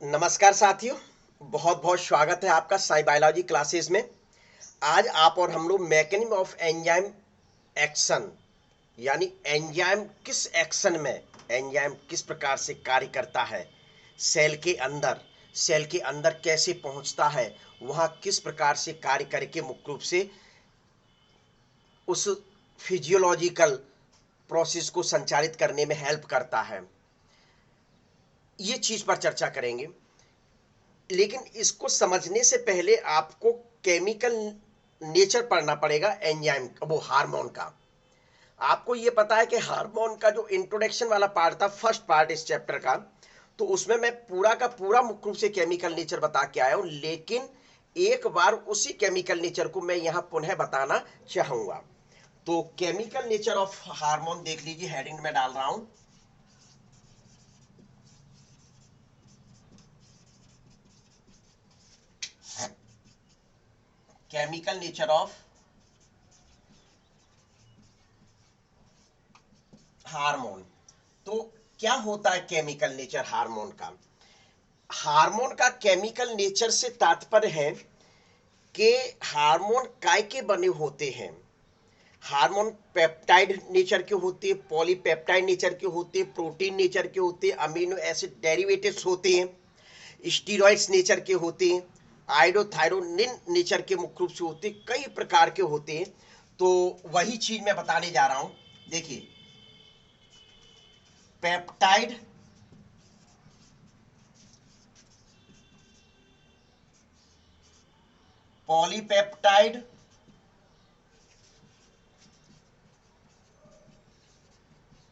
नमस्कार साथियों। बहुत बहुत स्वागत है आपका साई बायोलॉजी क्लासेस में। आज आप और हम लोग मैकेनिज्म ऑफ एंजाइम एक्शन यानी एंजाइम किस एक्शन में एंजाइम किस प्रकार से कार्य करता है, सेल के अंदर कैसे पहुंचता है, वहां किस प्रकार से कार्य करके मुख्य रूप से उस फिजियोलॉजिकल प्रोसेस को संचालित करने में हेल्प करता है, ये चीज पर चर्चा करेंगे। लेकिन इसको समझने से पहले आपको केमिकल नेचर पढ़ना पड़ेगा एंजाइम वो हार्मोन का। आपको ये पता है कि हार्मोन का जो इंट्रोडक्शन वाला पार्ट था, फर्स्ट पार्ट इस चैप्टर का, तो उसमें मैं पूरा का पूरा मुख्य रूप से केमिकल नेचर बता के आया हूं। लेकिन एक बार उसी केमिकल नेचर को मैं यहां पुनः बताना चाहूंगा। तो केमिकल नेचर ऑफ हार्मोन देख लीजिए, हेडिंग में डाल रहा हूं। Chemical nature of hormone. तो क्या होता है केमिकल नेचर हार्मोन का? हार्मोन का केमिकल नेचर से तात्पर्य है कि हार्मोन काय के बने होते हैं। हार्मोन पेप्टाइड नेचर के होते हैं, पॉलीपेप्टाइड नेचर के होते हैं, प्रोटीन नेचर के होते हैं, अमीनो एसिड डेरिवेटिव्स होते हैं, स्टीरॉइड्स नेचर के होते हैं, आयोडोथायरोनिन नेचर के मुख्य रूप से होते हैं, कई प्रकार के होते हैं। तो वही चीज मैं बताने जा रहा हूं। देखिए, पेप्टाइड, पॉलीपेप्टाइड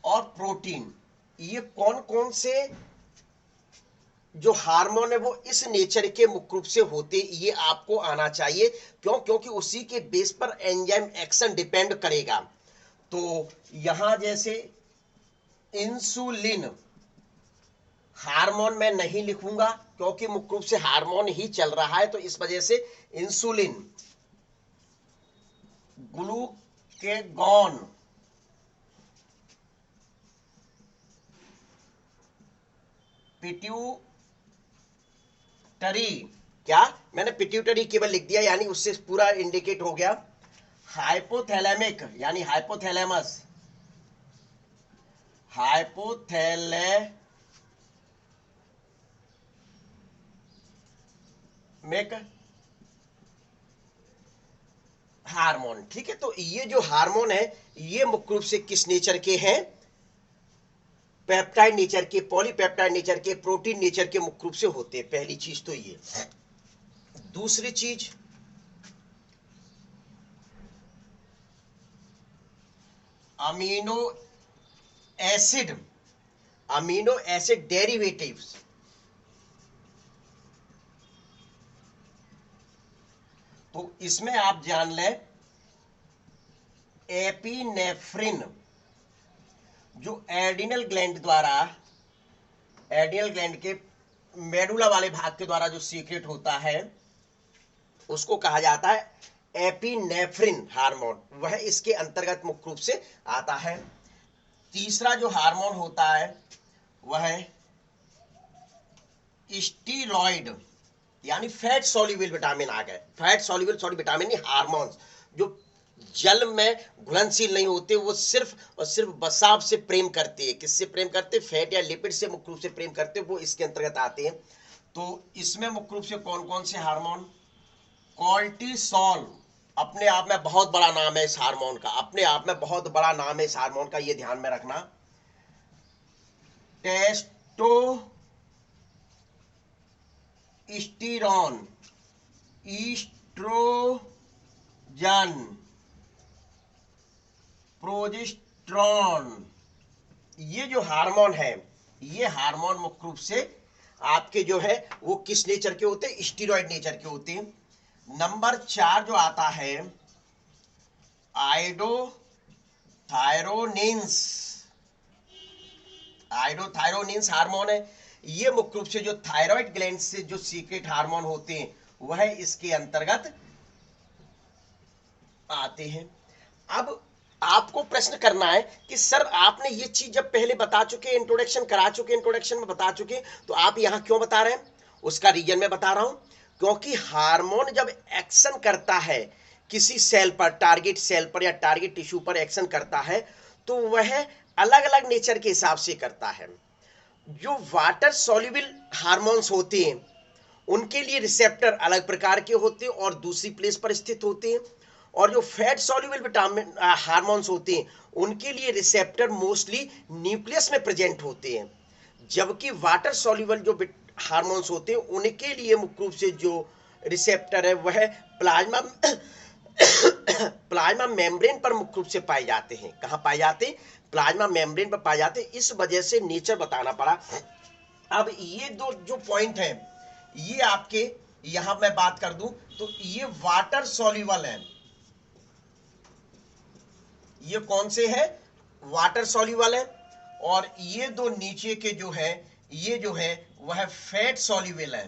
और प्रोटीन, ये कौन कौन से जो हार्मोन है वो इस नेचर के मुख्य रूप से होते, ये आपको आना चाहिए। क्यों? क्योंकि उसी के बेस पर एंजाइम एक्शन डिपेंड करेगा। तो यहां जैसे इंसुलिन हार्मोन में नहीं लिखूंगा क्योंकि मुख्य रूप से हार्मोन ही चल रहा है, तो इस वजह से इंसुलिन, ग्लूकेगॉन, पिट्यूटरी, क्या मैंने पिट्यूटरी केवल लिख दिया यानी उससे पूरा इंडिकेट हो गया। हाइपोथैलेमिक यानी हाइपोथैलेमस, हाइपोथैलेमिक हार्मोन। ठीक है, तो ये जो हार्मोन है ये मुख्य रूप से किस नेचर के हैं? पेप्टाइड नेचर के, पॉलीपेप्टाइड नेचर के, प्रोटीन नेचर के मुख्य रूप से होते हैं। पहली चीज तो ये। दूसरी चीज, amino acid, amino acid derivatives. तो इसमें आप जान लें एपिनेफ्रिन, जो एडिनल ग्लैंड द्वारा, एडिनल ग्लैंड के मेडुला वाले भाग के द्वारा जो सीक्रेट होता है उसको कहा जाता है एपिनेफ्रिन हार्मोन, वह इसके अंतर्गत मुख्य रूप से आता है। तीसरा जो हार्मोन होता है वह है स्टीरॉइड यानी फैट सॉल्युबल विटामिन। आ गए फैट सॉल्युबल, सॉरी विटामिन नहीं, हार्मोन्स जो जल में घुलनशील नहीं होते, वो सिर्फ और सिर्फ वसाव से प्रेम करते हैं। किससे प्रेम करते? फैट या लिपिड से मुख्य रूप से प्रेम करते, वो इसके अंतर्गत आते हैं। तो इसमें मुख्य रूप से कौन कौन से हार्मोन? कॉर्टिसोल, अपने आप में बहुत बड़ा नाम है इस हार्मोन का, अपने आप में बहुत बड़ा नाम है इस हार्मोन का, ये ध्यान में रखना। टेस्टोस्टेरोन, ईस्ट्रोजन, प्रोजेस्टेरोन, ये जो हार्मोन है ये हार्मोन मुख्य रूप से आपके जो है वो किस नेचर के होते हैं? स्टीरॉइड नेचर के होते हैं। नंबर 4 जो आता है आयोडोथायरोनिन्स, आयोडोथायरोनिन्स हार्मोन है। ये मुख्य रूप से जो थायराइड ग्लैंड से जो सीक्रेट हार्मोन होते हैं वह इसके अंतर्गत आते हैं। अब आपको प्रश्न करना है कि सर आपने ये चीज जब पहले बता चुके, इंट्रोडक्शन करा चुके, इंट्रोडक्शन में बता चुके, तो आप यहां क्यों बता रहे हैं? उसका रीजन मैं बता रहा हूं, क्योंकि हार्मोन जब एक्शन करता है किसी सेल पर, टारगेट सेल पर या टारगेट टिश्यू पर एक्शन करता है, तो वह अलग अलग नेचर के हिसाब से करता है। जो वाटर सॉल्युबल हार्मोन्स होते हैं उनके लिए रिसेप्टर अलग प्रकार के होते हैं और दूसरी प्लेस पर स्थित होते हैं, और जो फैट सॉल्युबल विटामिन हार्मोन्स होते हैं उनके लिए रिसेप्टर मोस्टली न्यूक्लियस में प्रेजेंट होते हैं, जबकि वाटर सॉल्युबल जो हार्मोन्स होते हैं उनके लिए मुख्य रूप से जो रिसेप्टर है वह प्लाज्मा प्लाज्मा मेम्ब्रेन पर मुख्य रूप से पाए जाते हैं। कहां पाए जाते हैं? प्लाज्मा मेम्ब्रेन पर पाए जाते हैं। इस वजह से नेचर बताना पड़ा। अब ये दो जो पॉइंट है ये आपके यहां मैं बात कर दूं तो ये वाटर सॉल्युबल है, ये कौन से है? वाटर सॉल्युबल है। और ये दो नीचे के जो है ये जो है वह फैट सॉल्युबल है।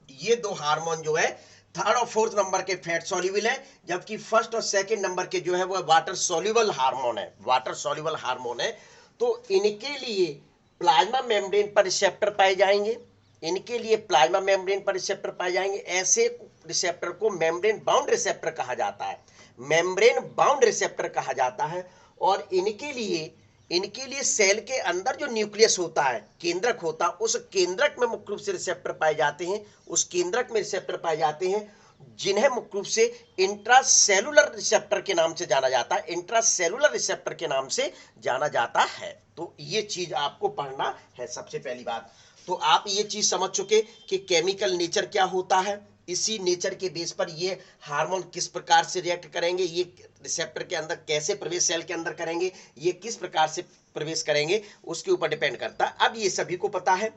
ये दो हार्मोन जो है थर्ड और फोर्थ नंबर के फैट सॉल्युबल है, जबकि फर्स्ट और सेकंड नंबर के जो है वह वाटर सॉल्युबल हार्मोन है, वाटर सॉल्युबल हार्मोन है। तो इनके लिए प्लाज्मा मेम्ब्रेन पर रिसेप्टर पाए जाएंगे, इनके लिए प्लाज्मा मेम्ब्रेन पर रिसेप्टर पाए जाएंगे। ऐसे रिसेप्टर को मेम्ब्रेन बाउंड रिसेप्टर कहा जाता है, मेम्ब्रेन बाउंड रिसेप्टर कहा जाता है। और इनके लिए सेल के अंदर जो न्यूक्लियस होता है, केंद्रक होता है, उस केंद्रक में मुख्य रूप से रिसेप्टर पाए जाते हैं, उस केंद्रक में रिसेप्टर पाए जाते हैं जिन्हें मुख्य रूप से इंट्रासेलुलर रिसेप्टर के नाम से जाना जाता है, इंट्रासेलुलर रिसेप्टर के नाम से जाना जाता है। तो ये चीज आपको पढ़ना है सबसे पहली बात। तो आप ये चीज समझ चुके कि केमिकल नेचर क्या होता है, इसी नेचर के बेस पर ये हार्मोन किस प्रकार से रिएक्ट करेंगे, ये रिसेप्टर के अंदर कैसे प्रवेश सेल के अंदर करेंगे, ये किस प्रकार से प्रवेश करेंगे, उसके ऊपर डिपेंड करता है। अब ये सभी को पता है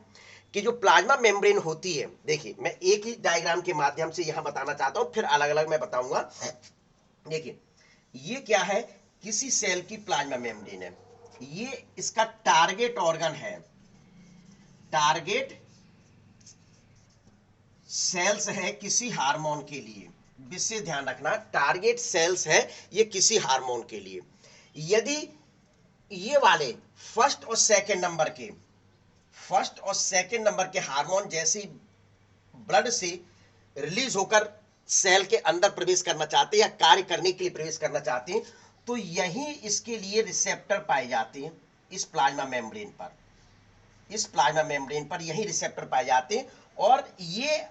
कि जो प्लाज्मा मेम्ब्रेन होती है, देखिए मैं एक ही डायग्राम के माध्यम से यहां बताना चाहता हूं, फिर अलग अलग मैं बताऊंगा। देखिए ये क्या है, किसी सेल की प्लाज्मा मेम्ब्रेन है, ये इसका टारगेट ऑर्गन है, टारगेट सेल्स है किसी हार्मोन के लिए। विशेष ध्यान रखना, टारगेट सेल्स है ये किसी हार्मोन के लिए। यदि ये वाले फर्स्ट और सेकंड नंबर के हार्मोन जैसे ब्लड से रिलीज होकर सेल के अंदर प्रवेश करना चाहते हैं या कार्य करने के लिए प्रवेश करना चाहते हैं, तो यही इसके लिए रिसेप्टर पाए जाते हैं। इस प्लाज्मा मेम्ब्रेन पर यही रिसेप्टर पाए जाते हैं और ये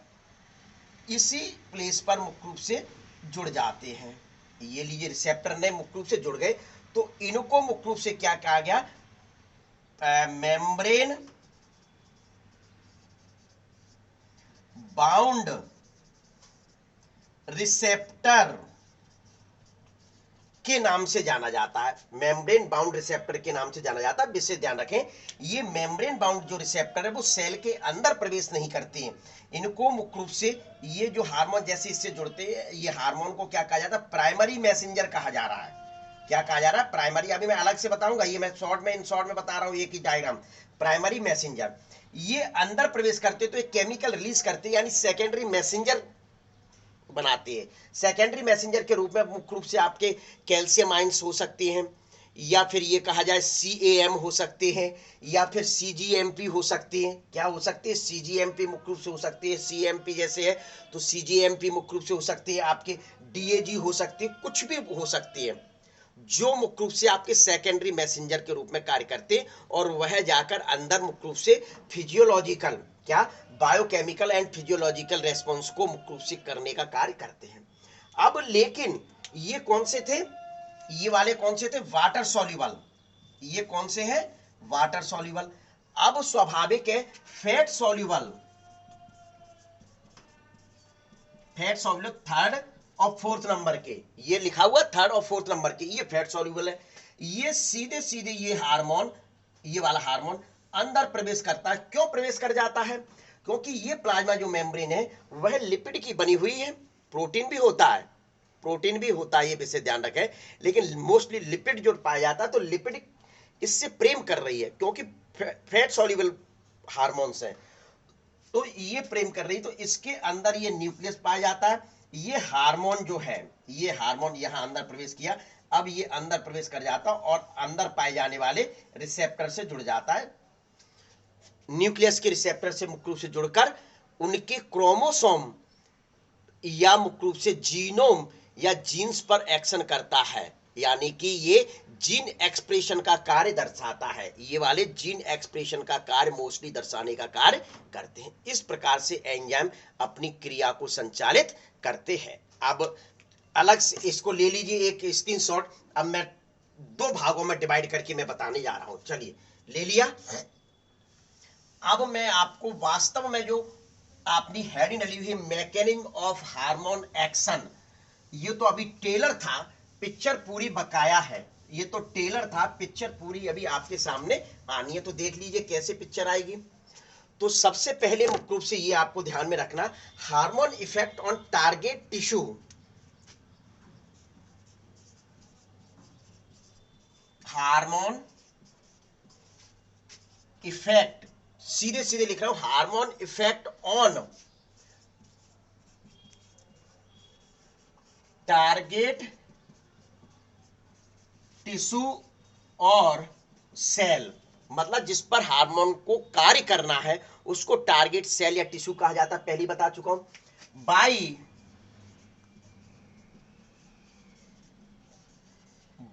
इसी प्लेस पर मुख्य रूप से जुड़ जाते हैं। ये लीजिए रिसेप्टर ने मुख्य रूप से जुड़ गए, तो इनको मुख्य रूप से क्या कहा गया? मेम्ब्रेन बाउंड रिसेप्टर के नाम से जाना जाता है, मेम्ब्रेन बाउंड रिसेप्टर के नाम से जाना जाता है। विशेष ध्यान रखें, ये मेम्ब्रेन बाउंड जो रिसेप्टर है वो सेल के अंदर प्रवेश नहीं करते हैं। इनको मुख्य रूप से ये जो हार्मोन जैसे इससे जुड़ते हैं, ये हार्मोन को क्या कहा जाता है? प्राइमरी मैसेंजर कहा जा रहा है। क्या कहा जा रहा है? प्राइमरी। अभी मैं अलग से बताऊंगा, ये मैं इन शॉर्ट में बता रहा हूं एक ही डायग्राम। प्राइमरी मैसेंजर ये अंदर प्रवेश करते तो एक केमिकल रिलीज करते, यानी सेकेंडरी मैसेंजर बनाते हैं। सेकेंडरी मैसेंजर के रूप में मुख्य रूप से आपके कैल्शियम आयंस हो सकते हैं, या फिर ये कहा जाए CAM हो सकते हैं, या फिर CGMP हो सकते हैं। क्या हो सकते हैं? CGMP मुख्य रूप से हो सकती है, CMP जैसे है तो CGMP मुख्य रूप से हो सकती है, आपके DAG हो सकती है, कुछ भी हो सकती है जो मुख्य रूप से आपके सेकेंडरी मैसेंजर के रूप में कार्य करते हैं, और वह जाकर अंदर मुख्य रूप से फिजियोलॉजिकल, क्या, बायोकेमिकल एंड फिजियोलॉजिकल रेस्पॉन्स को मुख्य रूप से करने का कार्य करते हैं। अब लेकिन ये कौन से थे? ये वाले कौन से थे? Water soluble. ये कौन से हैं? Water soluble. अब स्वाभाविक है फैट सॉल्युबल थर्ड और फोर्थ नंबर के, ये लिखा हुआ थर्ड और फोर्थ नंबर के, ये फैट सॉल्युबल है। ये सीधे सीधे ये हार्मोन, ये वाला हार्मोन अंदर प्रवेश करता है। क्यों प्रवेश कर जाता है? क्योंकि ये प्लाज्मा जो मेम्ब्रेन है वह लिपिड की बनी हुई है, प्रोटीन भी होता है, ये विशेष ध्यान रखें, लेकिन मोस्टली लिपिड जो पाया जाता है, तो लिपिड इससे प्रेम कर रही है क्योंकि फैट सॉल्युबल हार्मोन्स हैं, तो ये प्रेम कर रही, तो इसके अंदर ये न्यूक्लियस पाया जाता है। ये हार्मोन जो है, ये हार्मोन यहां अंदर प्रवेश किया, अब ये अंदर प्रवेश कर जाता और अंदर पाए जाने वाले रिसेप्टर से जुड़ जाता है। न्यूक्लियस के रिसेप्टर से मुख्य रूप से जुड़कर उनके क्रोमोसोम या मुख्य रूप से जीनोम या जीन्स पर एक्शन करता है, यानी कि ये जीन एक्सप्रेशन का कार्य दर्शाता है। ये वाले जीन एक्सप्रेशन का कार्य मोस्टली दर्शाने का कार्य करते हैं। इस प्रकार से एंजाइम अपनी क्रिया को संचालित करते हैं। अब अलग से इसको ले लीजिए एक स्क्रीनशॉट। अब मैं दो भागों में डिवाइड करके मैं बताने जा रहा हूं। चलिए, ले लिया। अब मैं आपको वास्तव में जो अपनी हेडिंग डली हुई मैकेनिज्म ऑफ हार्मोन एक्शन, ये तो अभी टेलर था, पिक्चर पूरी बकाया है। ये तो टेलर था, पिक्चर पूरी अभी आपके सामने आनी है, तो देख लीजिए कैसे पिक्चर आएगी। तो सबसे पहले मुख्य रूप से ये आपको ध्यान में रखना, hormone effect on target tissue. Hormone effect, सीधे सीधे लिख रहा हूं, hormone effect on target tissue और सेल, मतलब जिस पर हार्मोन को कार्य करना है उसको टारगेट सेल या टिश्यू कहा जाता है, पहले बता चुका हूं। By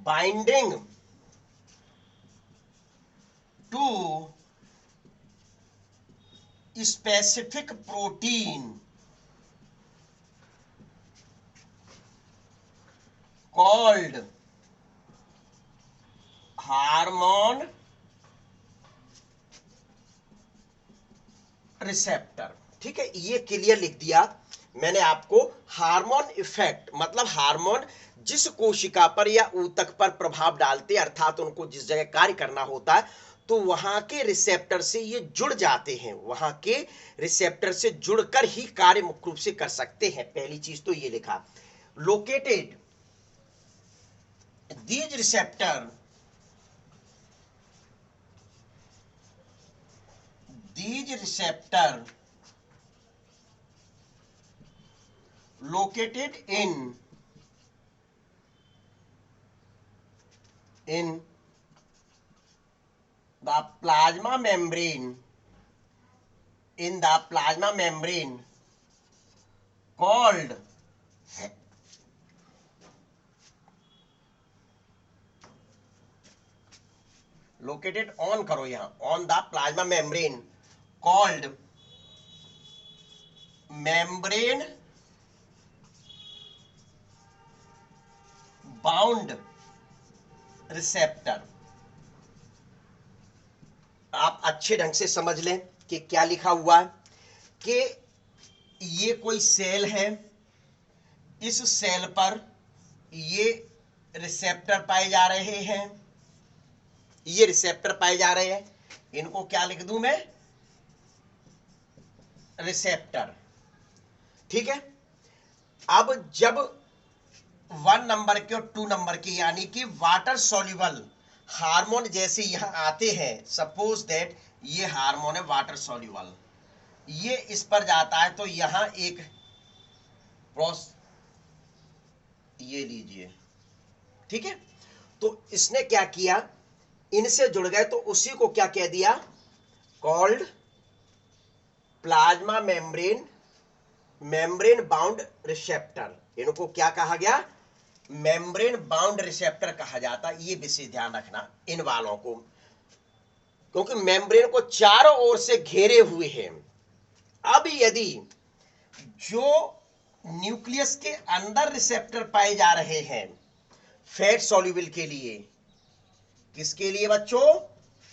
binding to specific protein called hormone receptor. ठीक है, ये क्लियर लिख दिया मैंने आपको। हार्मोन इफेक्ट मतलब हार्मोन जिस कोशिका पर या ऊतक पर प्रभाव डालते, अर्थात उनको जिस जगह कार्य करना होता है तो वहां के रिसेप्टर से ये जुड़ जाते हैं, वहां के रिसेप्टर से जुड़कर ही कार्य मुख्य रूप से कर सकते हैं। पहली चीज तो ये लिखा, located these receptor located in the plasma membrane called located on करो यहां, on the plasma membrane called membrane bound receptor. आप अच्छे ढंग से समझ लें कि क्या लिखा हुआ है, कि ये कोई सेल है, इस सेल पर ये रिसेप्टर पाए जा रहे हैं, ये रिसेप्टर पाए जा रहे हैं, इनको क्या लिख दूं मैं, रिसेप्टर। ठीक है, अब जब 1 नंबर के और 2 नंबर के यानी कि वाटर सॉल्युबल हार्मोन जैसे यहां आते हैं, सपोज दैट ये हार्मोन है वाटर सॉल्युबल, ये इस पर जाता है तो यहां एक ये लीजिए। ठीक है, तो इसने क्या किया, इनसे जुड़ गए तो उसी को क्या कह दिया, called plasma membrane bound receptor. इनको क्या कहा गया, मेम्ब्रेन बाउंड रिसेप्टर कहा जाता। ये विशेष ध्यान रखना इन वालों को, क्योंकि मेम्ब्रेन को चारों ओर से घेरे हुए हैं। अब यदि जो न्यूक्लियस के अंदर रिसेप्टर पाए जा रहे हैं फैट सॉल्युबल के लिए, किसके लिए बच्चों,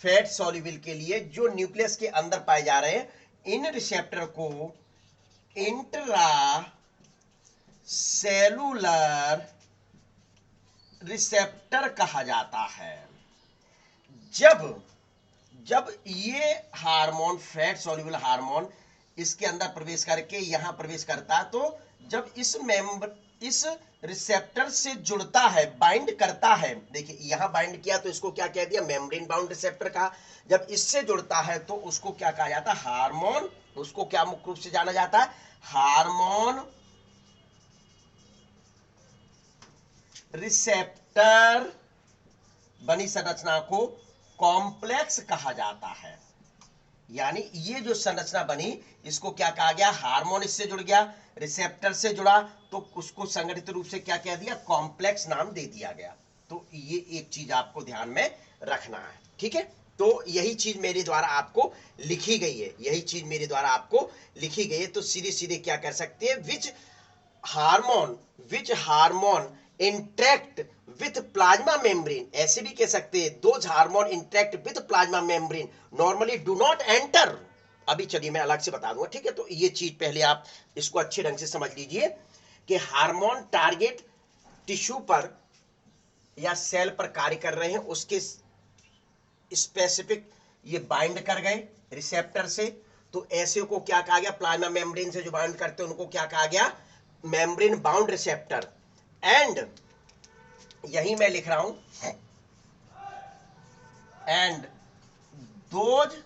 फैट सॉल्युबल के लिए, जो न्यूक्लियस के अंदर पाए जा रहे हैं, इन रिसेप्टर को इंट्रा सेलुलर रिसेप्टर कहा जाता है। जब ये हार्मोन, फैट सॉल्युबल हार्मोन इसके अंदर प्रवेश करके यहां प्रवेश करता है, तो जब इस रिसेप्टर से जुड़ता है, बाइंड करता है, देखिए यहां बाइंड किया तो इसको क्या कह दिया, मेम्ब्रेन बाउंड रिसेप्टर कहा। जब इससे जुड़ता है तो उसको क्या कहा जाता है, हार्मोन, उसको क्या मुख्य रूप से जाना जाता है, हार्मोन रिसेप्टर बनी संरचना को कॉम्प्लेक्स कहा जाता है। यानी ये जो संरचना बनी, इसको क्या कहा गया, हार्मोन इससे जुड़ गया, रिसेप्टर से जुड़ा, तो उसको संगठित रूप से क्या कह दिया, कॉम्प्लेक्स नाम दे दिया गया। तो ये एक चीज आपको ध्यान में रखना है, ठीक है। तो यही चीज मेरे द्वारा आपको लिखी गई है, यही चीज मेरे द्वारा आपको लिखी गई है। तो सीधे सीधे क्या कर सकते हैं, which hormone interact with plasma membrane, ऐसे भी कह सकते हैं, those hormone interact with plasma membrane normally do not enter. अभी चलिए मैं अलग से बता दूंगा, ठीक है। तो ये चीज पहले आप इसको अच्छे ढंग से समझ लीजिए कि हार्मोन टारगेट टिश्यू पर या सेल पर कार्य कर रहे हैं, उसके स्पेसिफिक ये बाइंड कर गए रिसेप्टर से, तो ऐसे को क्या कहा गया, प्लाज्मा मेम्ब्रेन से जो बाइंड करते हैं उनको क्या कहा गया, मेम्ब्रेन बाउंड रिसेप्टर। एंड यही मैं लिख रहा हूं, and those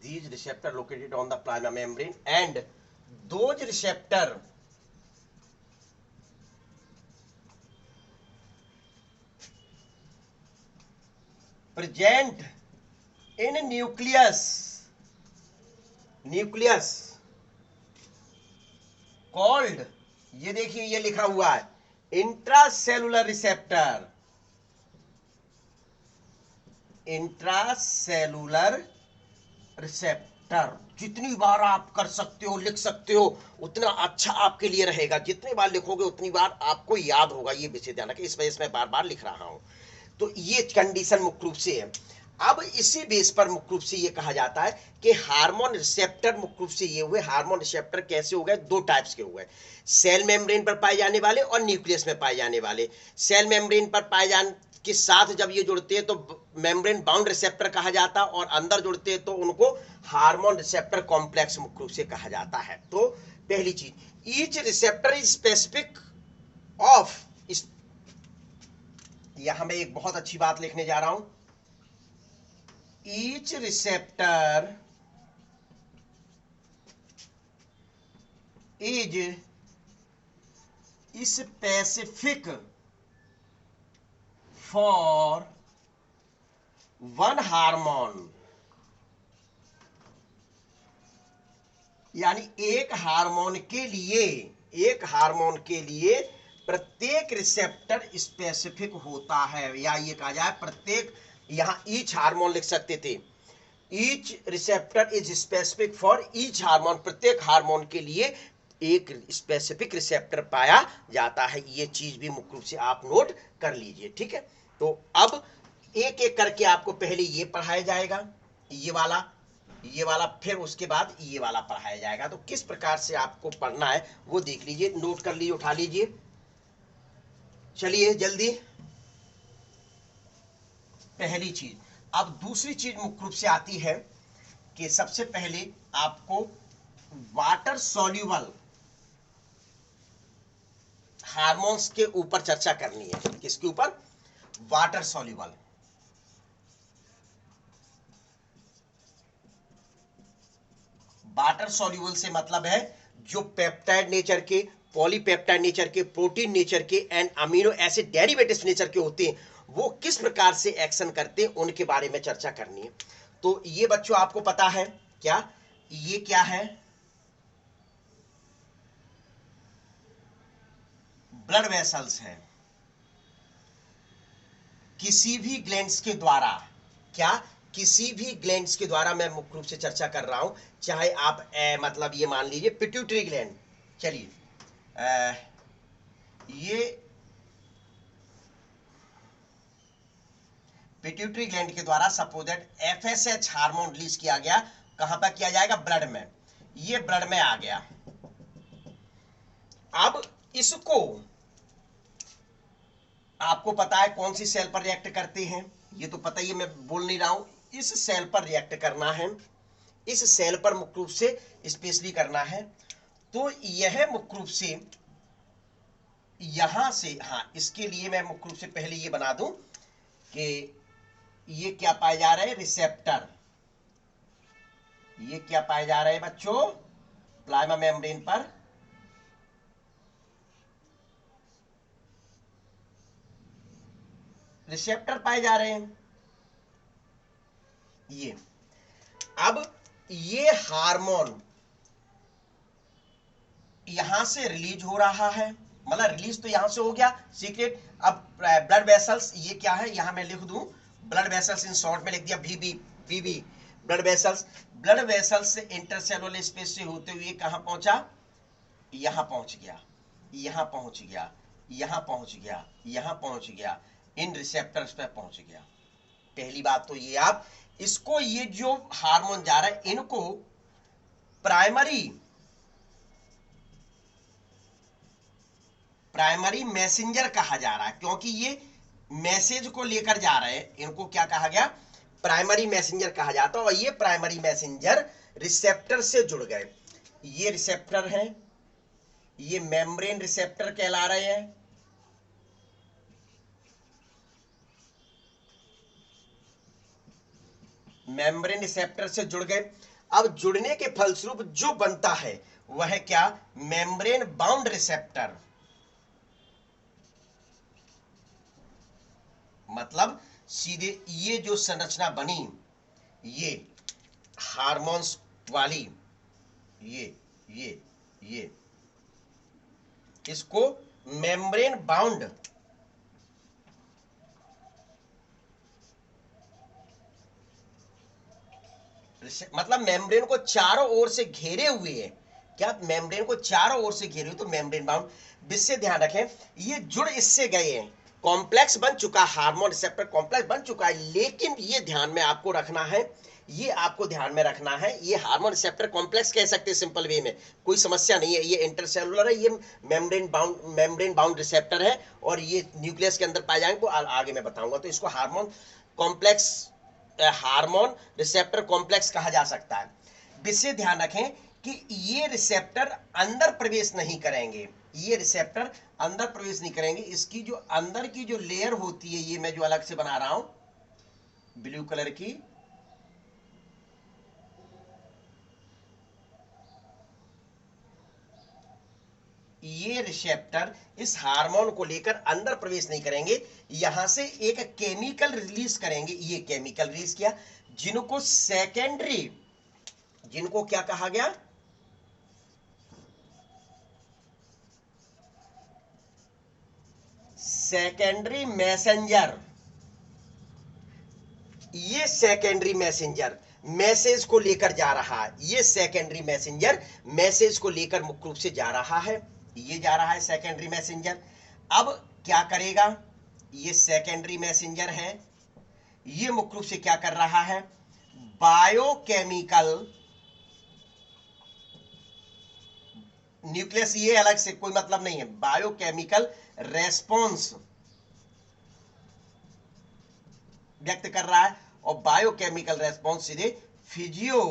these receptor located on the plasma membrane and those receptor present in nucleus called, ये देखिए ये लिखा हुआ है इंट्रासेलुलर रिसेप्टर, इंट्रासेलुलर रिसेप्टर। जितनी बार आप कर सकते हो, लिख सकते हो, उतना अच्छा आपके लिए रहेगा। जितनी बार लिखोगे उतनी बार आपको याद होगा, ये विषय ध्यान रखें, इस वजह से मैं बार बार लिख रहा हूं। तो ये कंडीशन मुख्य रूप से है। अब इसी बेस पर मुख्य रूप से ये कहा जाता है कि हार्मोन रिसेप्टर मुख्य रूप से ये हुए, हार्मोन रिसेप्टर कैसे हो गए, दो टाइप्स के हुए, सेल मेम्ब्रेन पर पाए जाने वाले और न्यूक्लियस में पाए जाने वाले। सेल मेम्ब्रेन पर पाए जाने के साथ जब ये जुड़ते हैं तो मेम्ब्रेन बाउंड रिसेप्टर कहा जाता है, और अंदर जुड़ते हैं तो उनको हार्मोन रिसेप्टर कॉम्प्लेक्स मुख्य रूप से कहा जाता है। तो पहली चीज, each receptor is specific of, यहां मैं एक बहुत अच्छी बात लिखने जा रहा हूं, each receptor is specific for one hormone, यानी एक हार्मोन के लिए, एक हार्मोन के लिए प्रत्येक रिसेप्टर स्पेसिफिक होता है, या ये कहा जाए प्रत्येक, यहां ईच हार्मोन लिख सकते थे, each receptor is specific for each hormone, प्रत्येक हार्मोन के लिए एक स्पेसिफिक रिसेप्टर पाया जाता है। ये चीज भी मुख्य रूप से आप नोट कर लीजिए, ठीक है। तो अब एक एक करके आपको पहले ये पढ़ाया जाएगा, ये वाला, फिर उसके बाद ये वाला पढ़ाया जाएगा। तो किस प्रकार से आपको पढ़ना है वो देख लीजिए, नोट कर लीजिए, उठा लीजिए। चलिए जल्दी, पहली चीज। अब दूसरी चीज मुख्य रूप से आती है कि सबसे पहले आपको वाटर सॉल्यूबल हार्मोन्स के ऊपर चर्चा करनी है। किसके ऊपर, वाटर सॉल्यूबल। वाटर सॉल्यूबल से मतलब है जो पेप्टाइड नेचर के, पॉलीपेप्टाइड नेचर के, प्रोटीन नेचर के and amino acid derivatives nature के होते हैं, वो किस प्रकार से एक्शन करते हैं उनके बारे में चर्चा करनी है। तो ये बच्चों आपको पता है क्या, ये क्या है, ब्लड वेसल्स है। किसी भी ग्लैंड्स के द्वारा, क्या, किसी भी ग्लैंड्स के द्वारा मैं मुख्य रूप से चर्चा कर रहा हूं, चाहे आप मतलब ये मान लीजिए पिट्यूटरी ग्लैंड, चलिए ये पिट्यूटरी ग्लैंड के द्वारा suppose that FSH hormone release किया गया, कहां पर किया जाएगा, ब्लड में, ये ब्लड में आ गया। अब इसको आपको पता है कौन सी सेल पर रिएक्ट करते हैं, ये तो पता ही है, मैं बोल नहीं रहा हूं, इस सेल पर रिएक्ट करना है, इस सेल पर मुख्य रूप से स्पेशली करना है। तो यह मुख्य रूप से यहां से, हाँ, इसके लिए मैं मुख्य रूप से पहले ये बना दूं कि ये क्या पाए जा रहे हैं, रिसेप्टर, ये क्या पाए जा रहे हैं बच्चों, प्लाज्मा मेम्ब्रेन पर रिसेप्टर पाए जा रहे हैं। ये अब ये हार्मोन यहां से रिलीज हो रहा है, मतलब रिलीज तो यहां से हो गया सीक्रेट। अब ब्लड वेसल्स, ये क्या है, यहां मैं लिख दूं ब्लड वेसल्स, इन शॉर्ट में लिख दिया वीबी, वीबी ब्लड वेसल्स। ब्लड वेसल्स से इंटरसेलुलर स्पेस से होते हुए कहां पहुंचा, यहां पहुंच गया, यहां पहुंच गया, यहां पहुंच गया, यहां पहुंच गया, इन रिसेप्टर्स पे पहुंच गया। पहली बात तो ये, आप इसको, ये जो हार्मोन जा रहा है इनको प्राइमरी मैसेंजर कहा जा रहा है, क्योंकि ये मैसेज को लेकर जा रहे हैं। इनको क्या कहा गया, प्राइमरी मैसेंजर कहा जाता है। और ये प्राइमरी मैसेंजर रिसेप्टर से जुड़ गए। ये रिसेप्टर हैं, ये मेम्ब्रेन रिसेप्टर कहला रहे हैं। मेम्ब्रेन रिसेप्टर से जुड़ गए। अब जुड़ने के फलस्वरूप जो बनता है वह क्या, मेम्ब्रेन बाउंड रिसेप्टर। मतलब सीधे ये जो संरचना बनी, ये हार्मोन्स वाली, ये इसको मेम्ब्रेन बाउंड मतलब मेम्ब्रेन को चारों ओर से घेरे हुए है। क्या मेम्ब्रेन को चारों ओर से घेरे हुए, तो मेम्ब्रेन बाउंड। विशेष ध्यान रखें, ये जुड़ इससे गए हैं, कॉम्प्लेक्स बन चुका, हार्मोन रिसेप्टर कॉम्प्लेक्स बन चुका है। लेकिन ये ध्यान में आपको रखना है, ये आपको ध्यान में रखना है, ये हार्मोन रिसेप्टर कॉम्प्लेक्स कह सकते हैं सिंपल वे में, कोई समस्या नहीं है। ये इंटरसेलुलर है, ये मेम्ब्रेन बाउंड रिसेप्टर है, और ये न्यूक्लियस के अंदर पाए जाएंगे, वो आगे मैं बताऊंगा। तो इसको hormone complex, hormone receptor complex कहा जा सकता है। विशेष ध्यान रखें कि ये रिसेप्टर अंदर प्रवेश नहीं करेंगे, ये रिसेप्टर अंदर प्रवेश नहीं करेंगे। इसकी जो अंदर की जो लेयर होती है, ये मैं जो अलग से बना रहा हूं ब्लू कलर की, ये रिसेप्टर इस हार्मोन को लेकर अंदर प्रवेश नहीं करेंगे, यहां से एक केमिकल रिलीज करेंगे। ये केमिकल रिलीज किया, जिनको सेकेंडरी, जिनको क्या कहा गया, सेकेंडरी मैसेंजर। ये सेकेंडरी मैसेंजर मैसेज को लेकर जा रहा है, ये सेकेंडरी मैसेंजर मैसेज को लेकर मुख्य रूप से जा रहा है, ये जा रहा है सेकेंडरी मैसेंजर। अब क्या करेगा, ये सेकेंडरी मैसेंजर है, ये मुख्य रूप से क्या कर रहा है, बायोकेमिकल, न्यूक्लियस ये अलग से कोई मतलब नहीं है, बायोकेमिकल रेस्पॉन्स व्यक्त कर रहा है। और बायोकेमिकल रेस्पॉन्स सीधे फिजियो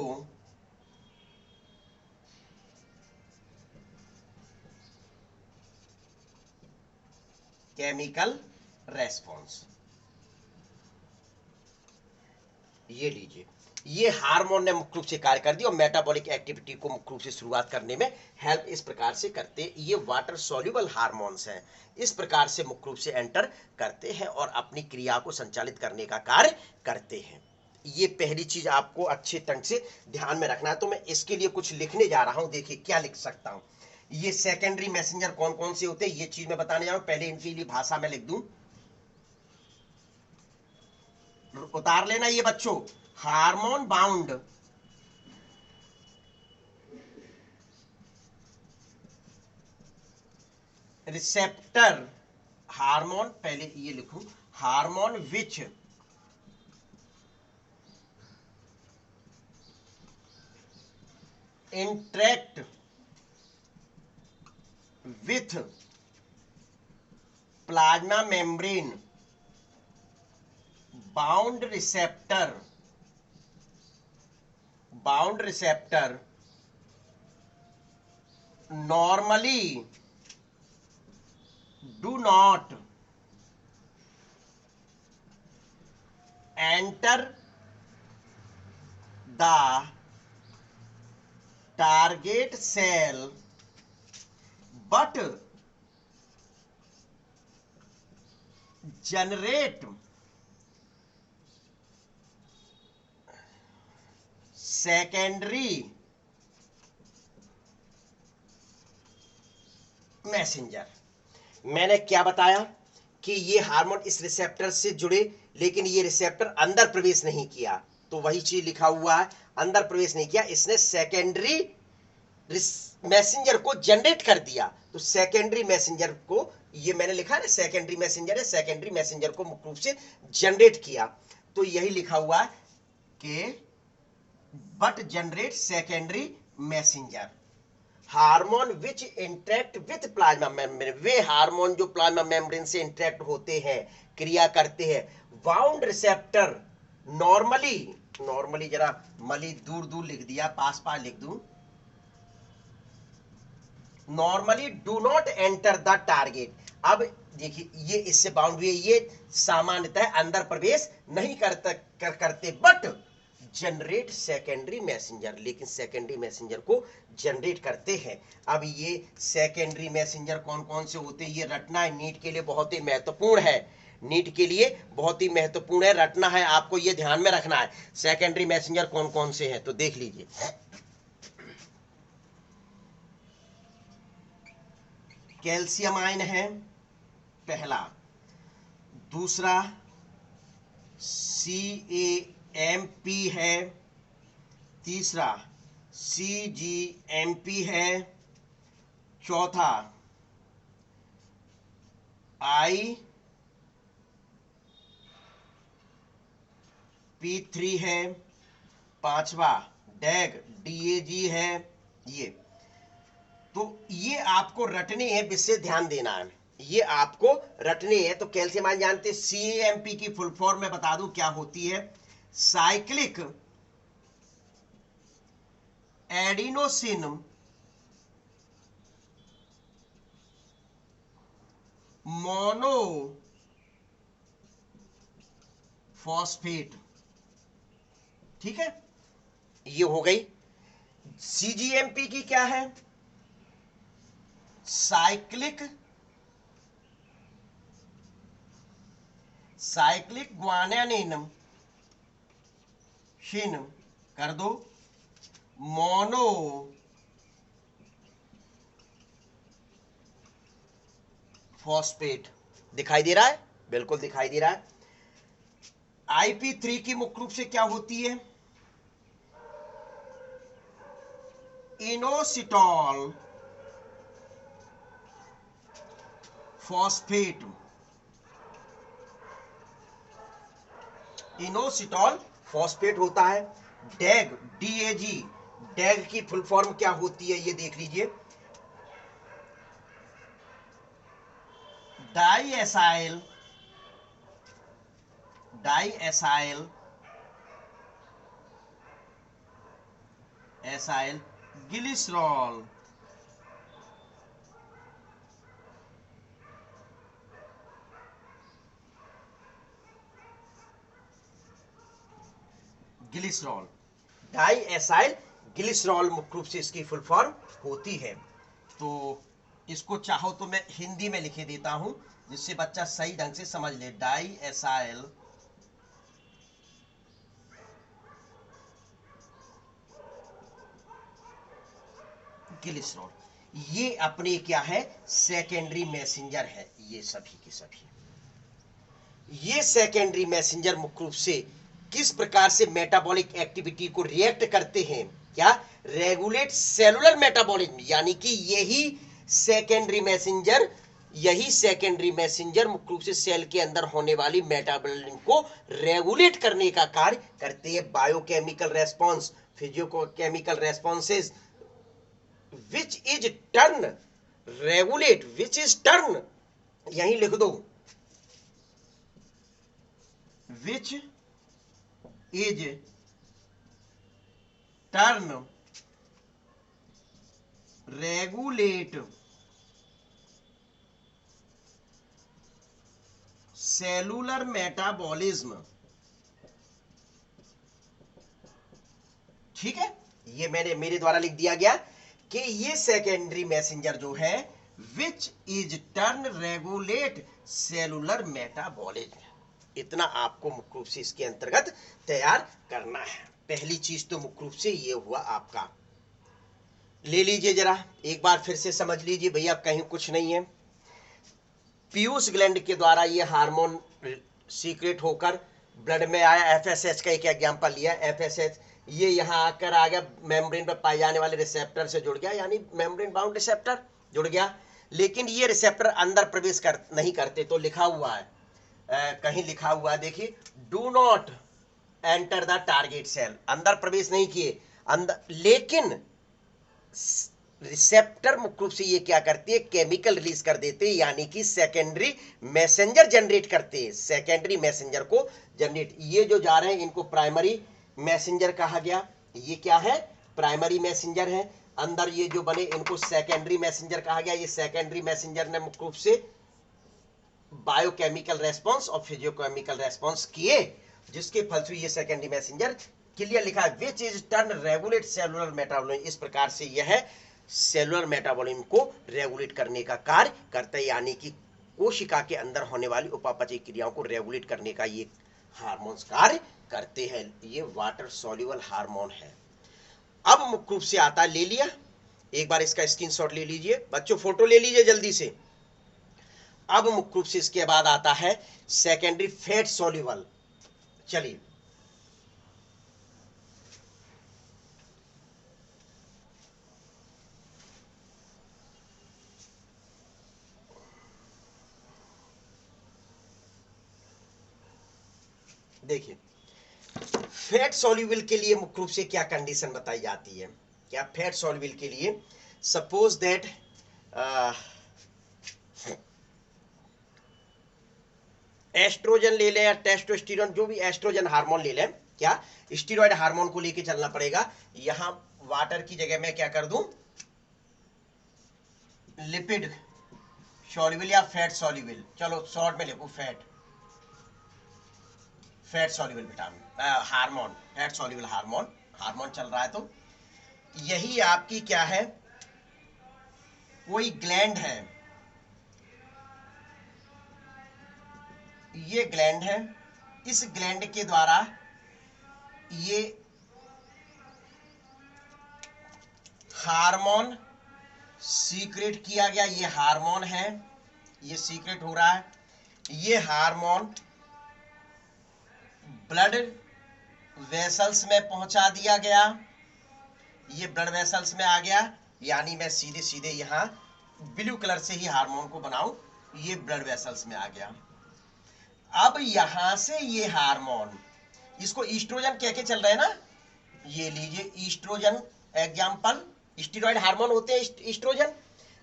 केमिकल रेस्पॉन्स, ये लीजिए, ये हार्मोन ने मुख्य रूप से कार्य कर दिया और मेटाबॉलिक एक्टिविटी को मुख्य रूप से शुरुआत करने में हेल्प इस प्रकार से करते। ये वाटर सॉल्युबल हार्मोन्स हैं, इस प्रकार से मुख्य रूप से एंटर करते हैं और अपनी क्रिया को संचालित करने का कार्य करते हैं। ये पहली चीज आपको अच्छे ढंग से ध्यान में रखना है। तो मैं इसके लिए कुछ लिखने जा रहा हूं, देखिए क्या लिख सकता हूं। ये सेकेंडरी मैसेंजर कौन कौन से होते हैं, ये चीज मैं बताने जा रहा हूं। पहले इनके लिए भाषा में लिख दूं, उतार लेना ये बच्चों, हार्मोन बाउंड रिसेप्टर, हार्मोन, पहले ये लिखूं, hormone which interact with plasma membrane bound receptor, bound receptor normally do not enter the target cell but generate secondary messenger. मैंने क्या बताया कि ये हार्मोन इस रिसेप्टर से जुड़े, लेकिन ये रिसेप्टर अंदर प्रवेश नहीं किया, तो वही चीज लिखा हुआ है, अंदर प्रवेश नहीं किया, इसने सेकेंडरी मैसेंजर को जनरेट कर दिया। तो सेकेंडरी मैसेंजर को, ये मैंने लिखा है सेकेंडरी मैसेंजर है, सेकेंडरी मैसेंजर को मुख्य रूप से जनरेट किया। तो यही लिखा हुआ है कि but generate secondary messenger hormone which interact with plasma membrane. Way hormone जो प्लाज्मा मेम्ब्रेन से इंटरेक्ट होते हैं, क्रिया करते हैं। बाउंड रिसेप्टर नॉर्मली, नॉर्मली जरा मली दूर दूर लिख दिया, पास पास लिख दूं, normally do not enter the target. अब देखिए ये इससे बाउंड हुए, ये सामान्यतः अंदर प्रवेश नहीं करते बट जनरेट सेकेंडरी मैसेंजर, लेकिन सेकेंडरी मैसेंजर को जनरेट करते हैं। अब ये सेकेंडरी मैसेंजर कौन कौन से होते हैं, ये रटना है, नीट के लिए बहुत ही महत्वपूर्ण है, नीट के लिए बहुत ही महत्वपूर्ण है, रटना है, आपको ये ध्यान में रखना है सेकेंडरी मैसेंजर कौन कौन से हैं। तो देख लीजिए, कैल्शियम आयन है पहला, दूसरा CAMP है, तीसरा CGMP है, चौथा IP3 है, पांचवा DAG है। तो ये आपको रटने हैं, विशेष ध्यान देना है, ये आपको रटने हैं। तो कैल्शियम आयन जानते हैं, CAMP की फुल फॉर्म में बता दूं क्या होती है, साइक्लिक एडिनोसिन मोनोफॉस्फेट। ठीक है, ये हो गई। CGMP की क्या है, साइक्लिक ग्वानिन कर दो मोनो फॉस्फेट। दिखाई दे रहा है, बिल्कुल दिखाई दे रहा है। IP3 की मुख्य रूप से क्या होती है, इनोसिटॉल फॉस्फेट, इनोसिटॉल फॉस्फेट होता है। DAG, डैग की फुल फॉर्म क्या होती है ये देख लीजिए, डाईएसाइल ग्लिसरॉल। ग्लिसरॉल, डाईएसाइल ग्लिसरॉल मुख्य रूप से इसकी फुल फॉर्म होती है। तो इसको चाहो तो मैं हिंदी में लिखे देता हूं, जिससे बच्चा सही ढंग से समझ ले। डाईएसाइल ग्लिसरॉल, ये अपने क्या है, सेकेंडरी मैसेंजर है, ये सभी के सभी। ये सेकेंडरी मैसेंजर मुख्य रूप से किस प्रकार से मेटाबॉलिक एक्टिविटी को रिएक्ट करते हैं, क्या, रेगुलेट सेलुलर मेटाबॉलिज्म, यानी कि यही सेकेंडरी मैसेंजर मुख्य रूप से सेल के अंदर होने वाली मेटाबॉलिज्म को रेगुलेट करने का कार्य करते हैं। Biochemical response, physiochemical responses which is turn regulate, which is turn, यहीं लिख दो, which is turn regulate cellular metabolism। ठीक है, ये मैंने मेरे द्वारा लिख दिया गया कि ये सेकेंडरी मैसेंजर जो है which is turn regulate cellular metabolism. इतना आपको मुख्य रूप से इसके अंतर्गत तैयार करना है। पहली चीज तो मुख्य रूप से ये हुआ आपका। ले लीजिए जरा एक बार फिर से समझ लीजिए भैया, कहीं कुछ नहीं है। पीयूष ग्लैंड के द्वारा ये हार्मोन सीक्रेट होकर ब्लड में आया। एफएसएच का एक एग्जांपल लिया, एफएसएच ये यहाँ आकर आ गया, मेम्ब्रेन पर पाए जाने वाले रिसेप्टर से जुड़ गया, यानी मेम्ब्रेन बाउंड रिसेप्टर जुड़ गया। लेकिन ये रिसेप्टर अंदर प्रवेश नहीं करते। तो लिखा हुआ है, कहीं लिखा हुआ है, देखिए, do not enter the target cell, अंदर प्रवेश नहीं किए अंदर। लेकिन रिसेप्टर मुख्य रूप से ये क्या करती है, केमिकल रिलीज कर देते हैं, यानी कि सेकेंडरी मैसेंजर जनरेट करते हैं, सेकेंडरी मैसेंजर को जनरेट। ये जो जा रहे हैं इनको प्राइमरी मैसेंजर कहा गया। ये क्या है, प्राइमरी मैसेंजर है। अंदर ये जो बने इनको सेकेंडरी मैसेंजर कहा गया। ये सेकेंडरी मैसेंजर ने मुख्य रूप से बायोकेमिकल रेस्पॉन्स और फिजियोकेमिकल रेस्पॉन्स किए, जिसके फलस्वरूप ये सेकेंडरी मैसेंजर क्लियर लिखा है, which is turn regulate cellular metabolism. इस प्रकार से यह है सेलुलर मेटाबॉलिज्म को रेगुलेट करने का कार्य करता है, यानी कि कोशिका के अंदर होने वाली उपापचय क्रियाओं को रेगुलेट करने का ये हार्मोन्स कार्य करते हैं। ये वाटर सॉल्युबल हार्मोन है। अब मुख्य रूप से आता है, ले लिया एक बार इसका स्क्रीनशॉट ले लीजिए बच्चों, फोटो ले लीजिए जल्दी से। अब मुख्य रूप से इसके बाद आता है सेकेंडरी फैट सॉल्युबल। चलिए देखिए, फैट सॉल्युबल के लिए मुख्य रूप से क्या कंडीशन बताई जाती है। क्या फैट सॉल्युबल के लिए, सपोज दैट एस्ट्रोजन ले लें या टेस्टोस्टेरोन, जो भी एस्ट्रोजन हार्मोन ले लें, क्या स्टीरॉयड हार्मोन को लेके चलना पड़ेगा। यहां वाटर की जगह में क्या कर दूं, लिपिड सॉल्युबल या फैट सॉल्युबल, चलो शॉर्ट में लिखो fat soluble vitamin hormone, fat soluble hormone चल रहा है। तो यही आपकी क्या है, कोई ग्लैंड है, ये ग्लैंड है, इस ग्लैंड के द्वारा ये हार्मोन सीक्रेट किया गया। ये हार्मोन है, ये सीक्रेट हो रहा है। ये हार्मोन ब्लड वेसल्स में पहुंचा दिया गया, ये ब्लड वेसल्स में आ गया, यानी मैं सीधे सीधे यहां ब्लू कलर से ही हार्मोन को बनाऊं, ये ब्लड वेसल्स में आ गया। अब यहां से ये हार्मोन, इसको ईस्ट्रोजन कह के चल रहे हैं ना, ये लीजिए ईस्ट्रोजन एग्जाम्पल, स्टीरॉयड हार्मोन होते हैं ईस्ट्रोजन।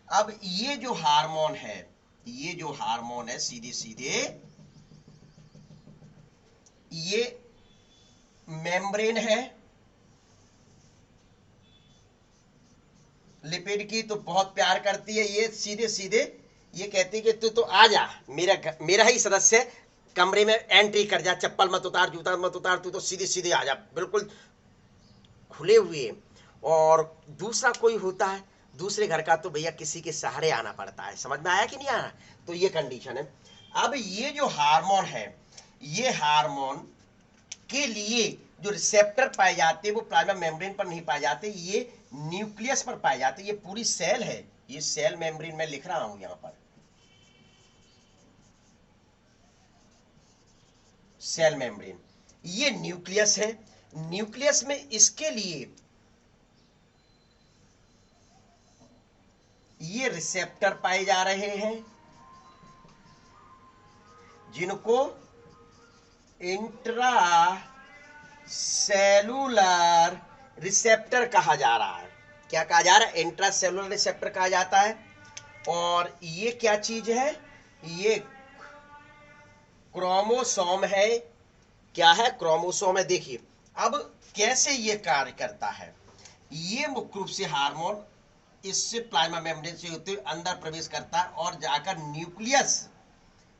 अब ये जो हार्मोन है, ये जो हार्मोन है सीधे सीधे ये मेम्ब्रेन है लिपिड की, तो बहुत प्यार करती है, ये सीधे सीधे ये कहती है कि तू तो आ जा, मेरा ही सदस्य, कमरे में एंट्री कर जा, चप्पल मत उतार, जूता मत उतार, तू तो सीधे सीधे आ जा, बिल्कुल खुले हुए। और दूसरा कोई होता है दूसरे घर का, तो भैया किसी के सहारे आना पड़ता है। समझ में आया कि नहीं आया, तो ये कंडीशन है। अब ये जो हार्मोन है, ये हार्मोन के लिए जो रिसेप्टर पाए जाते हैं वो प्लाज्मा मेम्ब्रेन पर नहीं पाए जाते, ये न्यूक्लियस पर पाए जाते हैं। ये पूरी सेल है, ये सेल मेम्ब्रेन में लिख रहा हूं यहां पर, सेल मेम्ब्रेन, ये न्यूक्लियस है। न्यूक्लियस में इसके लिए ये रिसेप्टर पाए जा रहे हैं, जिनको इंट्रा सेलुलर रिसेप्टर कहा जा रहा है। क्या कहा जा रहा है, इंट्रा सेलुलर रिसेप्टर कहा जाता है। और ये क्या चीज है, ये क्रोमोसोम है। क्या है, क्रोमोसोम है। देखिए अब कैसे ये कार्य करता है, ये मुख्य रूप से हार्मोन इससे प्लाज्मा मेम्ब्रेन से होते हुए अंदर प्रवेश करता है और जाकर न्यूक्लियस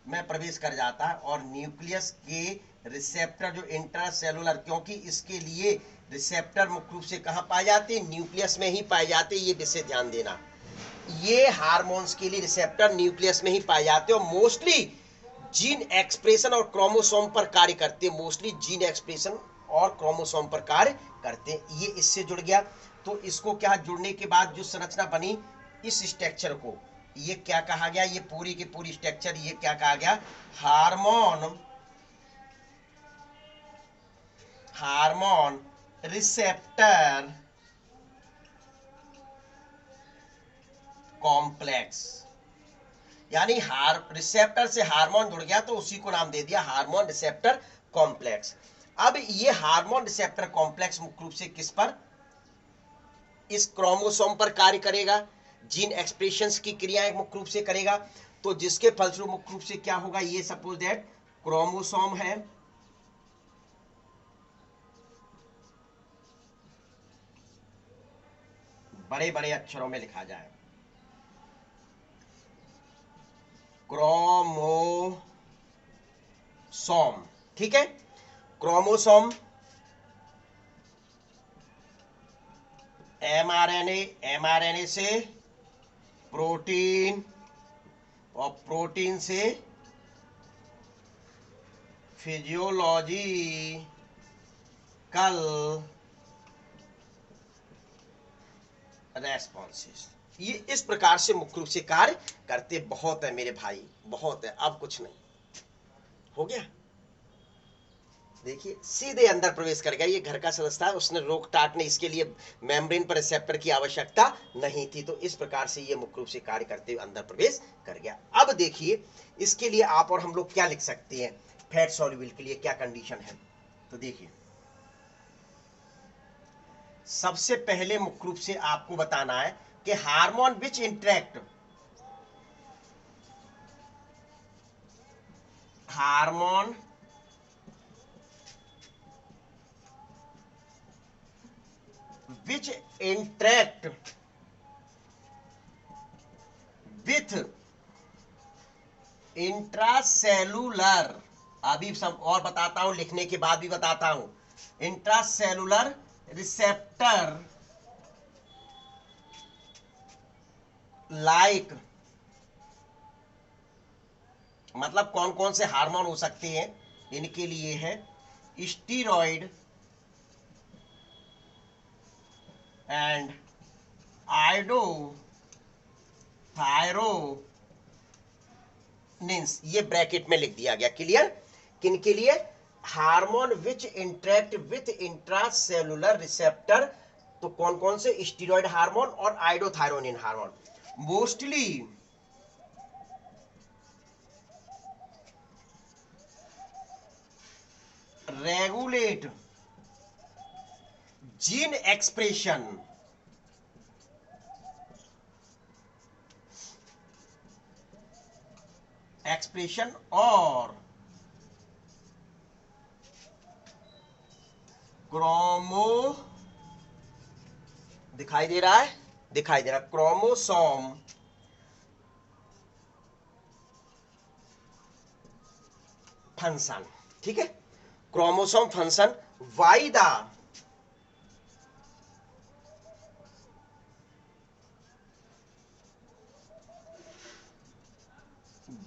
में प्रवेश कर जाता है। और न्यूक्लियस के रिसेप्टर जो इंट्रासेलुलर, क्योंकि इसके लिए रिसेप्टर मुख्य रूप से कहां पाए जाते हैं, न्यूक्लियस में ही पाए जाते हैं, ये विषय ध्यान देना। ये हार्मोन्स के लिए रिसेप्टर न्यूक्लियस में ही पाए जाते हैं और मोस्टली जीन एक्सप्रेशन और क्रोमोसोम पर कार्य करते हैं, मोस्टली जीन एक्सप्रेशन और क्रोमोसोम पर कार्य करते हैं। ये इससे जुड़ गया, तो इसको क्या जुड़ने के बाद जो संरचना बनी, इस स्ट्रक्चर को ये क्या कहा गया, ये पूरी की पूरी स्ट्रक्चर ये क्या कहा गया, हार्मोन रिसेप्टर कॉम्प्लेक्स। यानी रिसेप्टर से हार्मोन जुड़ गया तो उसी को नाम दे दिया हार्मोन रिसेप्टर कॉम्प्लेक्स। अब ये हार्मोन रिसेप्टर कॉम्प्लेक्स मुख्य रूप से किस पर, इस क्रोमोसोम पर कार्य करेगा, जीन एक्सप्रेशंस की क्रियाएं मुख्य रूप से करेगा। तो जिसके फलस्वरूप मुख्य रूप से क्या होगा, ये सपोज दैट क्रोमोसोम है, बड़े बड़े अक्षरों में लिखा जाए, क्रोमोसोम, ठीक है। क्रोमोसोम एमआरएनए से प्रोटीन और प्रोटीन से फिजियोलॉजिकल रेस्पॉन्सेस, ये इस प्रकार से मुख्य रूप से कार्य करते। बहुत है मेरे भाई, बहुत है, अब कुछ नहीं हो गया। देखिए सीधे अंदर प्रवेश कर गया, ये घर का सदस्य था, उसने रोक टाक ने, इसके लिए मेम्ब्रेन पर रिसेप्टर की आवश्यकता नहीं थी, तो इस प्रकार से ये मुख्य रूप से कार्य करते हुए अंदर प्रवेश कर गया। अब देखिए इसके लिए आप और हम लोग क्या लिख सकते हैं, फैट सॉल्युबल के लिए क्या कंडीशन है। तो देखिए सबसे पहले मुख्य रूप से आपको बताना है कि hormone which interact, hormone which interact with intracellular, अभी सब और बताता हूं, लिखने के बाद भी बताता हूं, इंट्रासेलुलर रिसेप्टर लाइक, मतलब कौन कौन से हार्मोन हो सकते हैं, इनके लिए है स्टीरॉइड एंड आइडोथायरोनिन्स, ये ब्रैकेट में लिख दिया गया, क्लियर। किन के लिए, hormone which interact with intracellular receptor, तो कौन कौन से, स्टीरॉइड हार्मोन और iodothyronine hormone, mostly regulate gene expression और दिखाई दे रहा है, दिखाई दे रहा, क्रोमोसोम फंक्शन, ठीक है। Chromosome function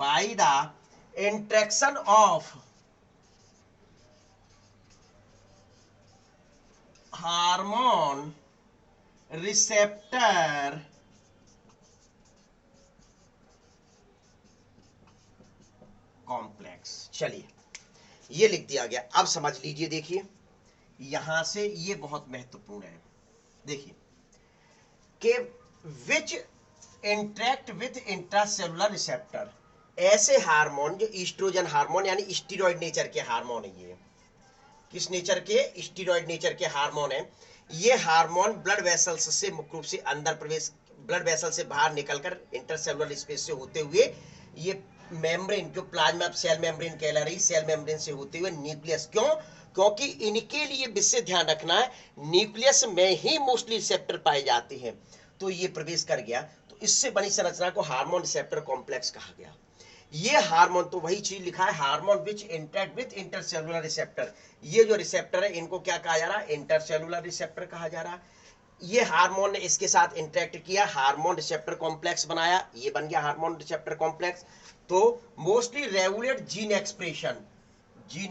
by the interaction of hormone receptor complex. चलिए ये लिख दिया गया, अब समझ लीजिए, देखिए यहां से ये बहुत महत्वपूर्ण है, देखिए कि विच इंटरेक्ट विथ इंट्रासेलुलर रिसेप्टर, ऐसे हार्मोन जो ईस्ट्रोजन हार्मोन यानी स्टीरॉइड नेचर के हार्मोन है, ये किस नेचर के, स्टीरॉइड नेचर के हार्मोन है। ये हार्मोन ब्लड वेसल्स से मुख्य रूप से अंदर प्रवेश, ब्लड वेसल से बाहर निकलकर इंटरसेलुलर स्पेस से होते हुए ये मेम्ब्रेन, जो प्लाज्मा सेल मेम्ब्रेन कहला रही, सेल मेम्ब्रेन से होते हुए न्यूक्लियस, क्यों, क्योंकि इनके लिए विशेष ध्यान रखना है, न्यूक्लियस में ही मोस्टली रिसेप्टर पाए जाते हैं, तो ये प्रवेश कर गया, तो इससे बनी संरचना को हार्मोन रिसेप्टर कॉम्प्लेक्स कहा गया। ये हार्मोन, तो वही चीज लिखा है, hormone which interact with intercellular receptor, ये जो रिसेप्टर है इनको क्या कहा जा रहा है, इंटरसेलुलर रिसेप्टर कहा जा रहा है। ये हार्मोन ने इसके साथ इंटरेक्ट किया, हार्मोन रिसेप्टर कॉम्प्लेक्स बनाया, ये बन गया हार्मोन रिसेप्टर कॉम्प्लेक्स। तो मोस्टली रेगुलेट जीन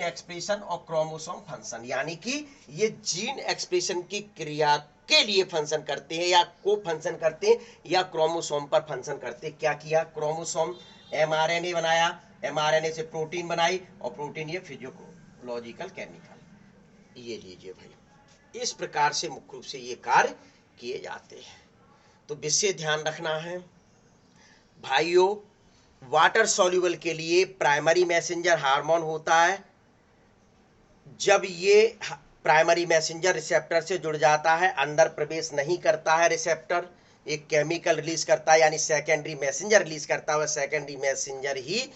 एक्सप्रेशन और क्रोमोसोम फंक्शन, यानी कि ये जीन एक्सप्रेशन की क्रिया के लिए फंक्शन करते हैं या को फंक्शन करते हैं या क्रोमोसोम पर फंक्शन करते हैं। क्या किया, क्रोमोसोम एमआरएनए बनाया, एमआरएनए से प्रोटीन बनाई और प्रोटीन ये फिजियोलॉजिकल केमिकल, ये लीजिए भाई। इस प्रकार से मुख्य रूप से ये कार्य किए जाते हैं। तो विशेष ध्यान रखना है भाइयों, वाटर सॉल्युबल के लिए प्राइमरी मैसेंजर हार्मोन होता है। जब ये प्राइमरी मैसेंजर रिसेप्टर से जुड़ जाता है, अंदर प्रवेश नहीं करता है रिसेप्टर, एक केमिकल रिलीज करता है, यानी सेकेंडरी मैसेंजर रिलीज करता है। सेकेंडरी मैसेंजर ही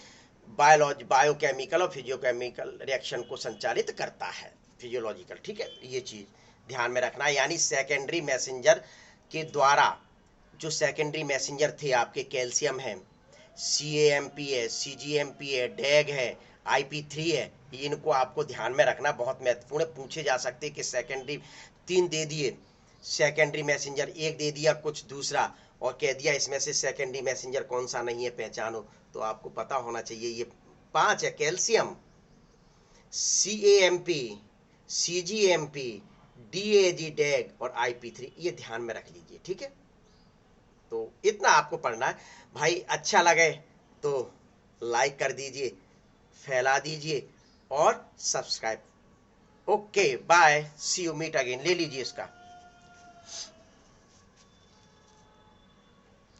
बायोकेमिकल और फिजियोकेमिकल रिएक्शन को संचालित करता है, फिजियोलॉजिकल। ठीक है, ये चीज ध्यान में रखना है। यानी सेकेंडरी मैसेंजर के द्वारा, जो सेकेंडरी मैसेंजर थे आपके, कैल्शियम है, CAMP है, CGMP है, डैग है, IP3 है, इनको आपको ध्यान में रखना, बहुत महत्वपूर्ण है। पूछे जा सकते कि सेकेंडरी 3 दे दिए, सेकेंडरी मैसेंजर 1 दे दिया कुछ दूसरा, और कह दिया इसमें से सेकेंडरी मैसेंजर कौन सा नहीं है पहचानो, तो आपको पता होना चाहिए ये 5 है, कैल्शियम, CAMP, CGMP, DAG डैग और IP3, ये ध्यान में रख लीजिए। ठीक है, तो इतना आपको पढ़ना है भाई। अच्छा लगे तो लाइक कर दीजिए, फैला दीजिए और subscribe. Okay bye, see you, meet again. ले लीजिए इसका।